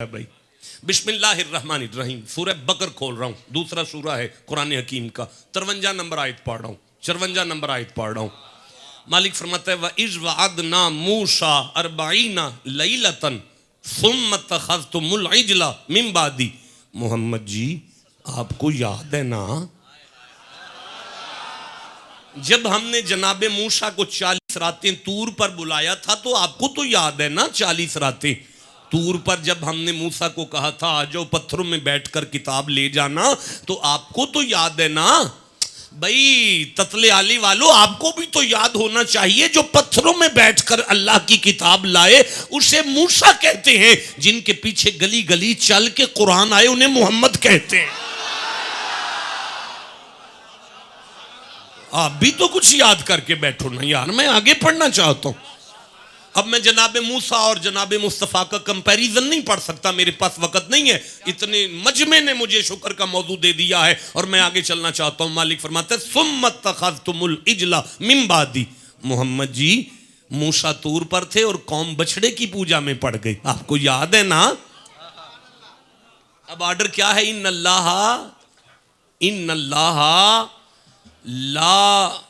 भाई बिस्मिल्लाहिर्रहमानिर्रहीम सूरह बकर खोल रहा हूँ। दूसरा सूरा है कुरान हकीम का। 53 नंबर आयत पढ़ रहा हूँ। 54 नंबर आयत पढ़ रहा हूँ। मालिक फरमाता है व इज़ वअदना मूसा अर्बईना लैलतन सुम्मा तखज़्तुमुल इजला मिन बादी। मोहम्मद जी आपको याद है ना जब हमने जनाबे मूसा को 40 रातें तूर पर बुलाया था, तो आपको तो याद है ना 40 रातें तूर पर जब हमने मूसा को कहा था आ जाओ पत्थरों में बैठकर किताब ले जाना, तो आपको तो याद है ना भाई ततले आली वालों, आपको भी तो याद होना चाहिए। जो पत्थरों में बैठकर अल्लाह की किताब लाए उसे मूसा कहते हैं, जिनके पीछे गली गली चल के कुरान आए उन्हें मोहम्मद कहते हैं। आप भी तो कुछ याद करके बैठो ना यार, मैं आगे पढ़ना चाहता हूं। अब मैं जनाबे मूसा और जनाबे मुस्तफ़ा का कंपैरिजन नहीं पढ़ सकता, मेरे पास वक्त नहीं है। इतने मजमे ने मुझे शुक्र का मौजू दे दिया है और मैं आगे चलना चाहता हूं। मालिक फरमाते हैं सुम्मा तखज़्तुमुल इजला मिन बादी। मोहम्मद जी मूसा तूर पर थे और कौम बछड़े की पूजा में पड़ गई, आपको याद है ना। अब ऑर्डर क्या है, इन्नल्लाह ला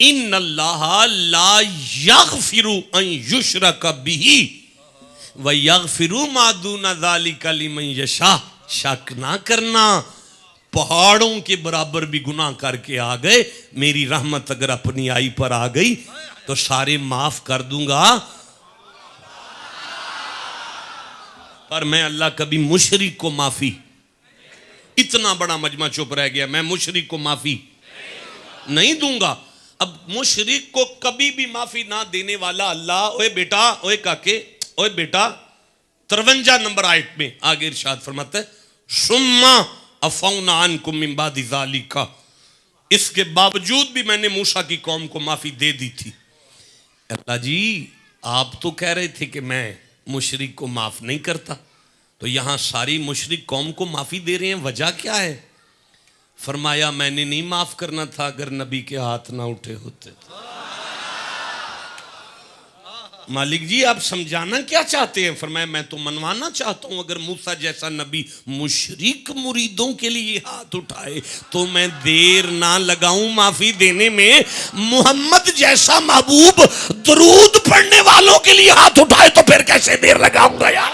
इन्नल्लाह ला यग़फ़िरु अन युश्रक बिही व यग़फ़िरु मा दूना ज़ालिका लिमन यशा। शक ना करना, पहाड़ों के बराबर भी गुनाह करके आ गए, मेरी रहमत अगर अपनी आई पर आ गई तो सारे माफ कर दूंगा। पर मैं अल्लाह कभी मुशरिक को माफी, इतना बड़ा मजमा चुप रह गया, मैं मुशरिक को माफी नहीं दूंगा। अब मुशरिक को कभी भी माफी ना देने वाला अल्लाह, ओए बेटा, ओए काके, ओए बेटा, 53 नंबर आयत में आगे इरशाद फरमाता है सुम्मा अफौना अन्कुम मिन बादि ज़ालिका। इसके बावजूद भी मैंने मूसा की कौम को माफी दे दी थी। अल्लाह जी आप तो कह रहे थे कि मैं मुशरिक को माफ नहीं करता, तो यहां सारी मुशरिक कौम को माफी दे रहे हैं, वजह क्या है। फरमाया मैंने नहीं माफ करना था अगर नबी के हाथ ना उठे होते। मालिक जी आप समझाना क्या चाहते हैं। फरमाया मैं तो मनवाना चाहता हूं, अगर मूसा जैसा नबी मुशरिक मुरीदों के लिए हाथ उठाए तो मैं देर ना लगाऊं माफी देने में। मोहम्मद जैसा महबूब दरूद पढ़ने वालों के लिए हाथ उठाए तो फिर कैसे देर लगाऊंगा यार।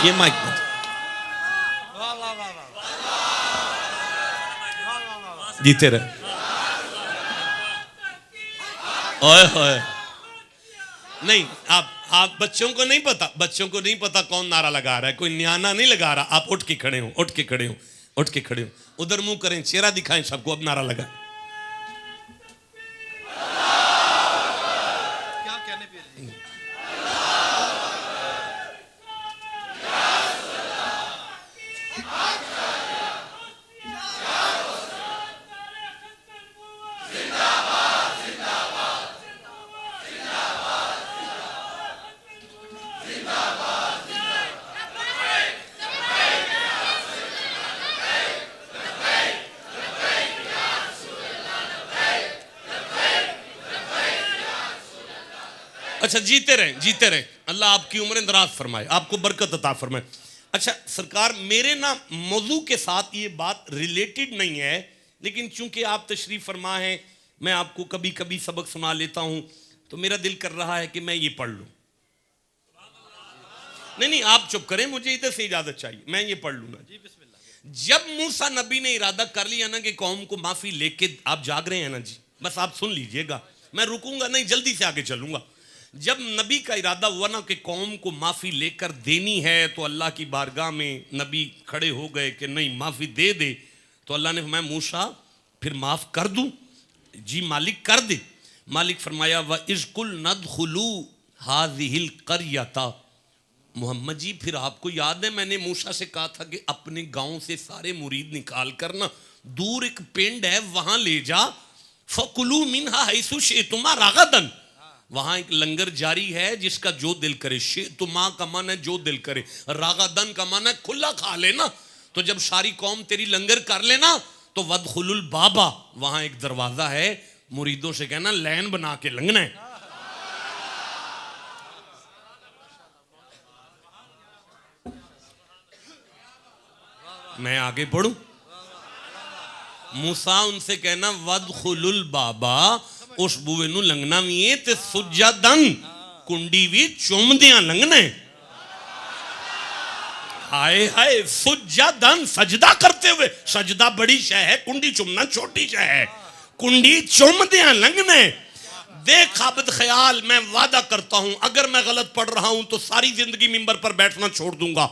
ये माइक जीते रहे। ओए होए नहीं, आप बच्चों को नहीं पता, बच्चों को नहीं पता कौन नारा लगा रहा है, कोई न्याना नहीं लगा रहा। आप उठ के खड़े हो, उठ के खड़े हो, उठ के खड़े हो, उधर मुंह करें, चेहरा दिखाएं सबको, अब नारा लगा। क्या कहने पे अच्छा जीते रहे, जीते रहे, अल्लाह आपकी उम्रें दराज फरमाए, आपको बरकत अता फरमाए। अच्छा सरकार, मेरे ना मौजू के साथ ये बात रिलेटेड नहीं है, लेकिन चूंकि आप तशरीफ फरमा हैं, मैं आपको कभी कभी सबक सुना लेता हूं, तो मेरा दिल कर रहा है कि मैं ये पढ़ लूं। नहीं नहीं आप चुप करें, मुझे इधर से इजाजत चाहिए, मैं ये पढ़ लूंगा जी। बिस्मिल्लाह। जब मूसा नबी ने इरादा कर लिया ना कि कौम को माफी लेके, आप जाग रहे हैं ना जी, बस आप सुन लीजिएगा, मैं रुकूंगा नहीं, जल्दी से आगे चलूंगा। जब नबी का इरादा हुआ ना कि कौम को माफ़ी लेकर देनी है, तो अल्लाह की बारगाह में नबी खड़े हो गए कि नहीं माफ़ी दे दे। तो अल्लाह ने फरमाया मूसा फिर माफ़ कर दूं? जी मालिक कर दे। मालिक फरमाया व इज़कुल नदखुलू हाज़िहिल क़रयता। मोहम्मद जी फिर आपको याद है मैंने मूसा से कहा था कि अपने गाँव से सारे मुरीद निकाल कर ना दूर एक पिंड है वहाँ ले जा, फ़कुलू मिन्हा हैसु शि'तुमा रगदन। वहां एक लंगर जारी है जिसका जो दिल करे। शि'तुमा का मन है जो दिल करे, रागादन का मन है खुला खा लेना। तो जब सारी कौम तेरी लंगर कर लेना तो वदखुलुल बाबा, वहां एक दरवाजा है, मुरीदों से कहना लाइन बना के लंघना है। मैं आगे पढ़ूं? मूसा उनसे कहना वदखुलुल बाबा, उस बूए नू लंघना भी है ते सुजदन, कुंडी भी चुमदियां लंघना है। हाय हाय, सुजदन, सजदा करते हुए। सजदा बड़ी शय है, कुंडी चुमना छोटी शय है। कुंडी चुमदियां लंघना है। देख आबिद ख्याल, मैं वादा करता हूं अगर मैं गलत पढ़ रहा हूं तो सारी जिंदगी मिंबर पर बैठना छोड़ दूंगा।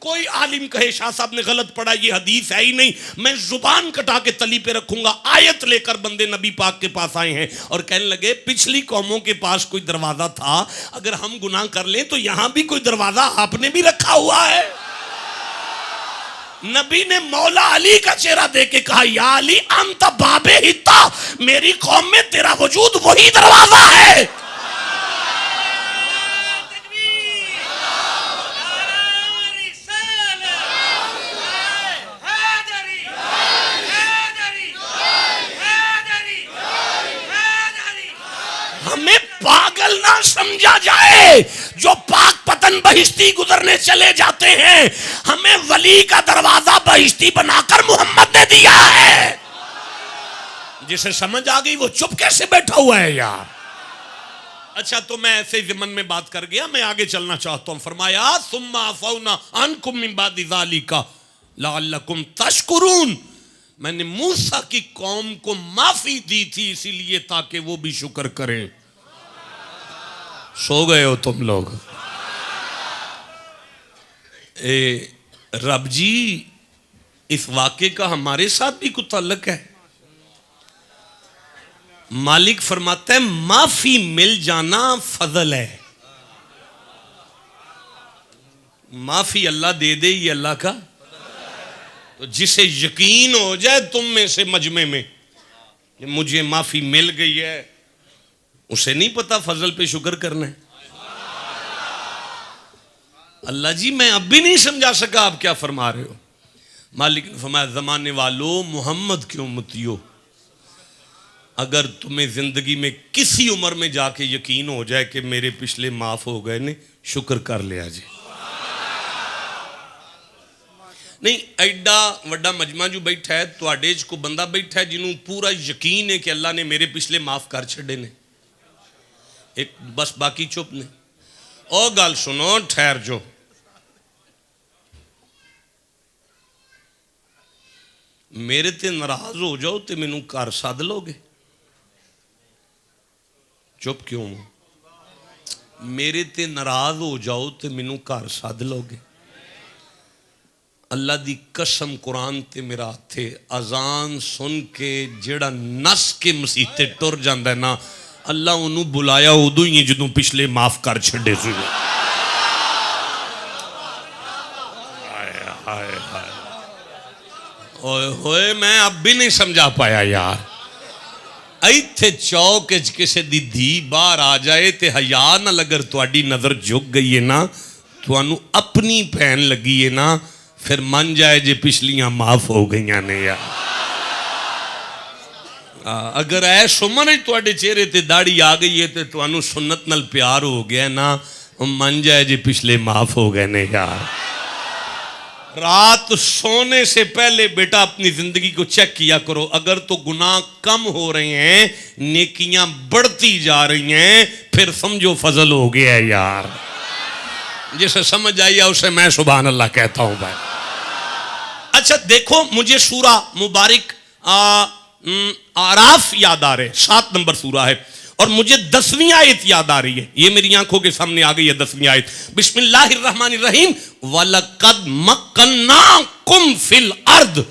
कोई आलिम कहे शाह साहब ने गलत पढ़ा, ये हदीस है ही नहीं, मैं जुबान कटा के तली पे रखूंगा। आयत लेकर बंदे नबी पाक के पास आए हैं और कहने लगे पिछली कौमों के पास कोई दरवाजा था, अगर हम गुनाह कर लें तो यहां भी कोई दरवाजा आपने भी रखा हुआ है। नबी ने मौला अली का चेहरा देख के कहा या अली अंत बाबे हित्ता, मेरी कौम में तेरा वजूद वही दरवाजा है। हमें पागल ना समझा जाए जो पाक पतन बहिश्ती गुजरने चले जाते हैं। हमें वली का दरवाजा बहिश्ती बनाकर मोहम्मद ने दिया है। जिसे समझ आ गई वो चुप कैसे बैठा हुआ है यार। अच्छा, तो मैं ऐसे ज़िमन में बात कर गया, मैं आगे चलना चाहता हूं। फरमाया सुम्मा अफौना अनकुम मिन बादि ज़ालिका लअल्लकुम तशकुरून, मैंने मूसा की कौम को माफी दी थी इसीलिए ताकि वो भी शुक्र करें। सो गए हो तुम लोग? रब जी, इस वाक़े का हमारे साथ भी कुछ ताल्लुक है। मालिक फरमाता है माफी मिल जाना फजल है। माफी अल्लाह दे दे, ये अल्लाह का। तो जिसे यकीन हो जाए तुम में से मजमे में कि मुझे माफी मिल गई है, उसे नहीं पता फजल पे शुक्र करना है। अल्लाह जी, मैं अब भी नहीं समझा सका आप क्या फरमा रहे हो। मालिक ने फरमाया जमाने वालों, मोहम्मद की उम्मतियों, अगर तुम्हें जिंदगी में किसी उम्र में जाके यकीन हो जाए कि मेरे पिछले माफ हो गए ने, शुक्र कर लिया जी। नहीं, एडा वड्डा मजमा जो बैठा है, तुहाडे च कोई बंदा बैठा है जिन्हों पूरा यकीन है कि अल्लाह ने मेरे पिछले माफ कर छड़े ने, एक बस बाकी चुप ने। और गल सुनो, ठहर जो। मेरे ते नाराज हो जाओ तो मैनू घर सद लोगे? चुप क्यों? मेरे ते नाराज हो जाओ तो मैनू घर सद लोगे? अल्लाह दी कसम, कुरान ते मेरा हाथ है, अजान सुन के जेड़ा नस के मसीते टुर जांदा है ना, अल्लाह उन्होंने बुलाया उदों ही जो पिछले माफ कर छड़े सी। होए, मैं अब भी नहीं समझा पाया यार। इत्थे चौक किसी दी धी बाहर आ जाए तो हया ना लगर तुहाडी नजर झुक गई है ना, तुहानू अपनी भैन लगी है ना, फिर मन जाए जे पिछलियां माफ हो गई ने यार। अगर ऐ सुमन तुहाडे चेहरे ते दाढ़ी आ गई है तो तुहानू सुन्नत नाल प्यार हो गया ना, मन जाए जे पिछले माफ हो गए ने यार। रात सोने से पहले बेटा अपनी जिंदगी को चेक किया करो। अगर तो गुनाह कम हो रहे हैं, नेकियां बढ़ती जा रही हैं, फिर समझो फजल हो गया है यार। जिसे समझ आई उसे मैं सुभान अल्लाह कहता हूं भाई। अच्छा देखो, मुझे सूरा मुबारक आराफ याद आ रहे, 7 नंबर सूरा है, और मुझे 10वीं आयत याद आ रही है। ये मेरी आंखों के सामने आ गई है 10वीं आयत। बिस्मिल्लाहिर्रहमानिर्रहीम, वलकद मक्कन्नाकुम फिल अर्द,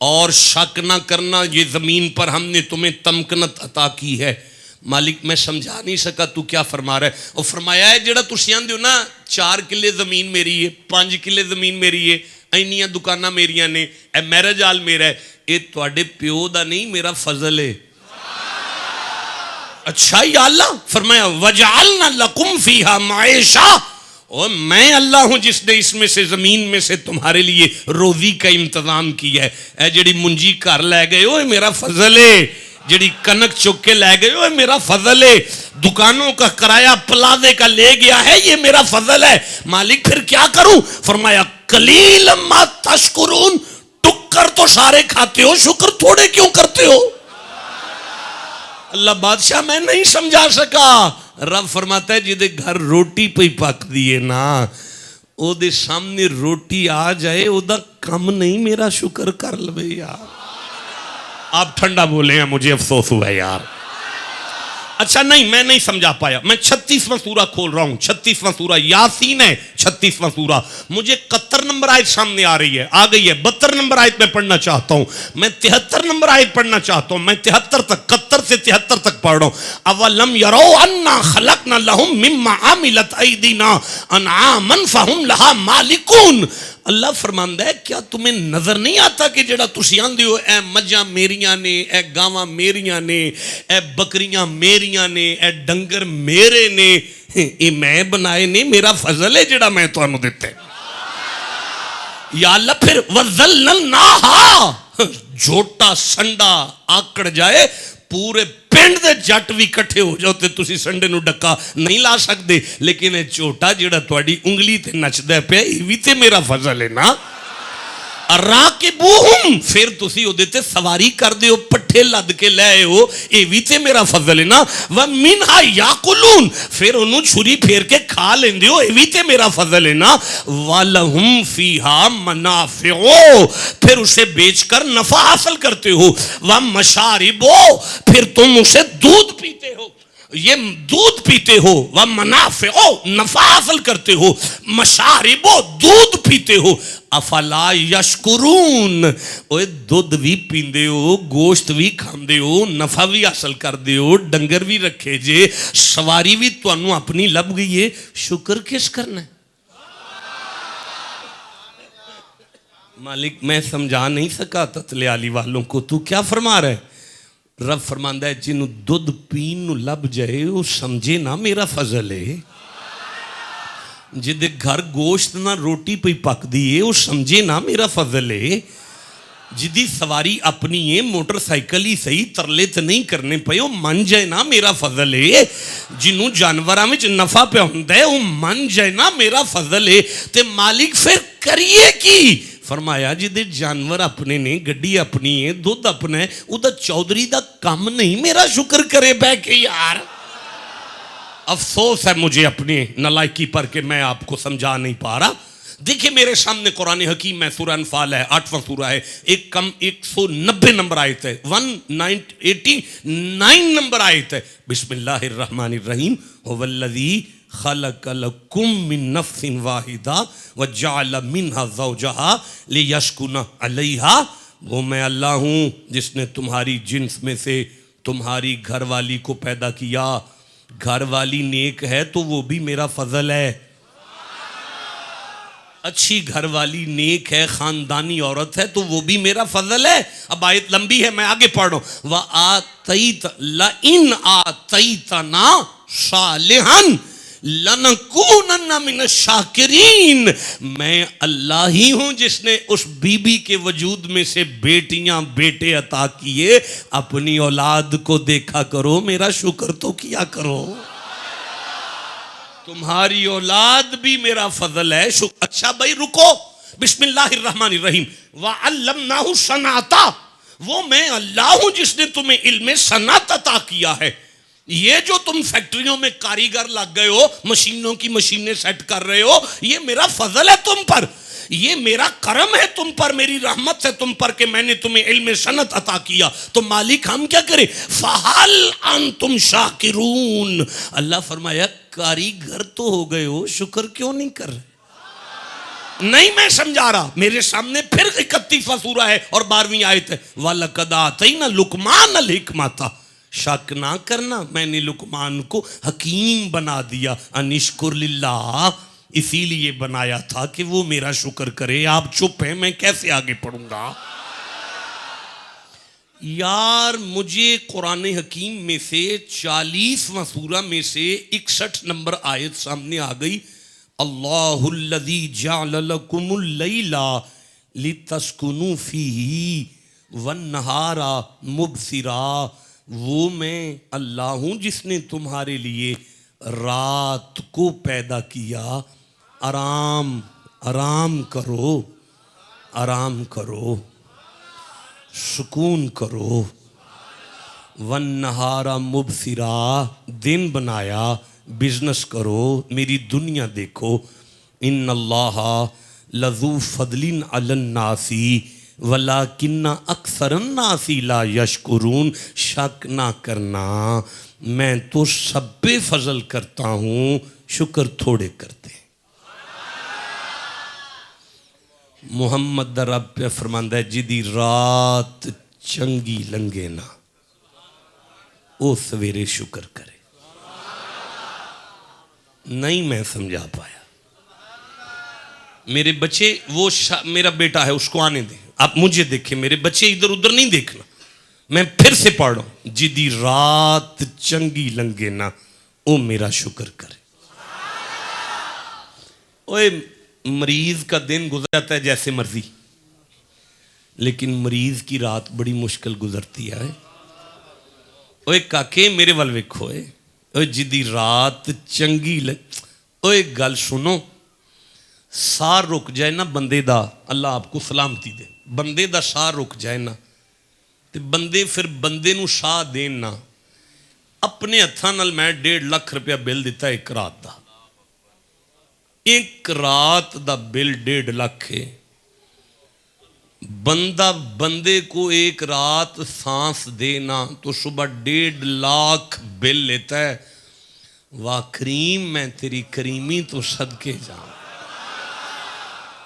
और शक ना करना ये जमीन पर हमने तुम्हें तमकनत अता की है। मालिक मैं समझा नहीं सका तू क्या फरमा रहा है। और फरमाया है जेड़ा तुसीं आंदे हो ना 4 किले जमीन मेरी है, 5 किले जमीन मेरी है, इन्नियां दुकानां मेरियां ने, ए मैरिज हाल मेरा है, ये तुहाडे प्यो दा नहीं मेरा फजल है। अच्छा या अल्लाह, फरमाया वजअलना लकुम फीहा माइशा, और मैं अल्लाह हूं जिसने इसमें से जमीन में से तुम्हारे लिए रोजी का इंतजाम किया है। ए जेड़ी मुंजी घर लै गए हो मेरा फजल है, जेड़ी कनक चुक के लै गए हो मेरा फजल है, दुकानों का किराया प्लाजे का ले गया है ये मेरा फजल है। मालिक फिर क्या करूं? फरमाया कलीलन मा तशकुरून, टुक्कर तो सारे खाते हो, शुक्र थोड़े क्यों करते हो? अल्लाह बादशाह मैं नहीं समझा सका। रब फरमाता है जिदे घर रोटी पे पक दिए ना, ओदे सामने रोटी आ जाए ओदा कम नहीं मेरा शुक्र कर लवे यार। आप ठंडा बोले हैं, मुझे अफसोस हुआ यार। अच्छा नहीं, मैं नहीं समझा पाया। मैं 36वां सूरा खोल रहा हूं, 36वां सूरा यासीन है, 36वां सूरा। मुझे 71 नंबर आयत सामने आ रही है, आ गई है। 72 नंबर आयत में पढ़ना चाहता हूं, मैं 73 नंबर आयत पढ़ना चाहता हूं, मैं 73 तक, 71 से 73 तक पढ़ रहा हूं। अवलम यरो अन्ना खलकना लहुम मिम्मा आमिलत ऐदीना अनआमन फहुम लहा मालिकून। अल्लाह फरमांदा है क्या तुम्हें नजर नहीं आता कि जेड़ा तुसी आंदे हो ए मज्जां मेरियां ने, ए गावां मेरियां ने, ए बकरियां मेरियां ने, ए डंगर मेरे ने, ये मैं बनाए ने, मेरा फजल है जेड़ा मैं तुहानू दिता है। या अल्लाह फिर वज़ल्लनाहा, झोटा संडा आकड़ जाए, पूरे पिंड दे जट भी इकट्ठे हो जाओ ते तुसी संडे नू डक्का नहीं ला सकते, लेकिन ये झोटा जेड़ा तुहाडी उंगली ते नचदा पिया ये भी ते मेरा फजल है ना। राकिबूहुम, फिर तुसी ओदे ते सवारी कर दे हो, पट्ठे लद के ले आए हो, ये भी ते मेरा फजल है ना। व मिनहा याकुलून, फिर ओनू छुरी फेर के खा लेंदे हो, ये भी ते मेरा फजल है ना। वलहुम फीहा मनाफिउ, फिर उसे बेचकर नफा हासिल करते हो। व मशारिबो, फिर तुम उसे दूध पीते हो, ये दूध पीते हो। वह मनाफिओ, नफा हासिल करते हो। मशारिबो, दूध पीते हो। अफला यशकुरून, ओए दूध भी पींदे हो, गोश्त भी खांदे हो, नफा भी हासिल करते हो, डंगर भी रखे जे, सवारी भी तुहानू अपनी लभ गई है, शुक्र किस करना है? मालिक मैं समझा नहीं सका ततलियाली वालों को, तू क्या फरमा रहा है? रब फरमांदा है जिन्हों दुध पीन नू लभ जाए वो समझे ना मेरा फजल है, जिदे घर गोश्त ना रोटी पे पकदी है वो समझे ना मेरा फजल है, जिदी सवारी अपनी है, मोटरसाइकिल ही सही, तरले तो नहीं करने पे, वो मन जाए ना मेरा फजल है। जिन्हों जानवरां विच नफा पे हुंदा है वो मन जाए ना मेरा फजल है। ते मालिक फिर करिए की? फरमाया जिदे जानवर अपने ने, गड्डी अपनी है, दुध अपना है, उदा चौधरी दा काम नहीं मेरा शुक्र करे बह के यार। अफसोस है मुझे अपनी नालायकी पर कि मैं आपको समझा नहीं पा रहा। देखिए मेरे सामने कुरान हकीम है, सूरह अनफाल है, 8वां सूरा है, एक कम 190 नंबर आयत है, 189 नंबर आयत है। बिस्मिल्लाहिर्रहमानिर्रहीम, हुवल्लज़ी खलकलकुम मिन नफ्सिन वाहिदा व जअल मिनहा ज़ौजहा लियस्कुना अलैहा, वो मैं अल्लाह हूँ जिसने तुम्हारी जिन्स में से तुम्हारी घरवाली को पैदा किया। घरवाली नेक है तो वो भी मेरा फजल है, अच्छी घरवाली नेक है, खानदानी औरत है तो वो भी मेरा फजल है। अब आयत लंबी है, मैं आगे पढ़ रहा हूं। व आतैत लइन आतैतना सालिहन लनकूनन्ना मिनश शाकिरीन, मैं अल्लाह ही हूं जिसने उस बीबी के वजूद में से बेटियां बेटे अता किए। अपनी औलाद को देखा करो, मेरा शुक्र तो किया करो। तुम्हारी औलाद भी मेरा फजल है। अच्छा भाई रुको, बिस्मिल्लाहिर्रहमानिर्रहीम, व अल्लमनाहु सनाता, वो मैं अल्लाह हूं जिसने तुम्हें इल्म सनात अता किया है। ये जो तुम फैक्ट्रियों में कारीगर लग गए हो, मशीनों की मशीनें सेट कर रहे हो, ये मेरा फजल है तुम पर, ये मेरा करम है तुम पर, मेरी रहमत है तुम पर कि मैंने तुम्हें इल्म सनत अता किया। तो मालिक हम क्या करें? फहल अंतुम शाकिरून, अल्लाह फरमाया कारीगर तो हो गए हो, शुक्र क्यों नहीं कर रहे? नहीं मैं समझा रहा, मेरे सामने फिर 31वां सूरा है और 12वीं आयत है। वलक़द आतैना लुक़मान अल हिकमता, शक ना करना मैंने लुकमान को हकीम बना दिया। अनिश्कुर लिल्लाह, इसीलिए बनाया था कि वो मेरा शुक्र करे। आप चुप हैं, मैं कैसे आगे पढ़ूंगा यार? मुझे कुरान हकीम में से 40वां सूरा में से 61 नंबर आयत सामने आ गई। अल्लाहुल्लज़ी जअल लकुमुल लैला लितस्कुनू फीही वन्नहारा मुबसिरा, वो मैं अल्लाह हूँ जिसने तुम्हारे लिए रात को पैदा किया। आराम आराम करो, आराम करो, सुकून करो। वन्नहारा मुबसिरा, दिन बनाया, बिजनेस करो, मेरी दुनिया देखो। इन्नल्लाह लज़ू फदलिन अलन नासी वलाकिन्ना अक्सरन नासी ला यशकुरून। शक ना करना, मैं तो सब पे फजल करता हूँ, शुक्र थोड़े करते। मुहम्मद रब पे फरमांदा है जिदी रात चंगी लंघे ना वो सवेरे शुक्र करे। नहीं मैं समझा पाया। मेरे बच्चे वो मेरा बेटा है उसको आने दें, आप मुझे देखें, मेरे बच्चे इधर उधर नहीं देखना। मैं फिर से पढ़ रहा हूं, जिदी रात चंगी लंघे ना वो मेरा शुक्र करे। ओए मरीज का दिन गुजर जाता है जैसे मर्जी, लेकिन मरीज की रात बड़ी मुश्किल गुजरती है। ओए काके मेरे वाल वेखो, ओए जिदी रात चंगी ओए गल सुनो, साह रुक जाए ना बंदे दा, अल्लाह आपको सलामती दे, बंदे दा साह रुक जाए ना ते बंदे फिर बंदे नू साह देन ना। अपने हत्थां नाल मैं 1.5 लाख रुपया बिल दिता एक रात दा, एक रात दा बिल 1.5 लाख है। बंदा बंदे को एक रात सांस देना तो सुबह 1.5 लाख बिल लेता है। वाह करीम, मैं तेरी करीमी तो सदके जा,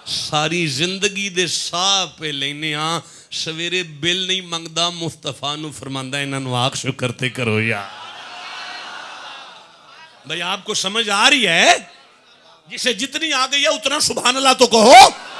सारी जिंदगी दे साह पे लेने आ, सवेरे बिल नहीं मंगदा। मुस्तफा नू फरमांदा इन्हां आख शुक्र ते करो यार। भाई आपको समझ आ रही है? जिसे जितनी आ गई है उतना सुभान अल्लाह तो कहो।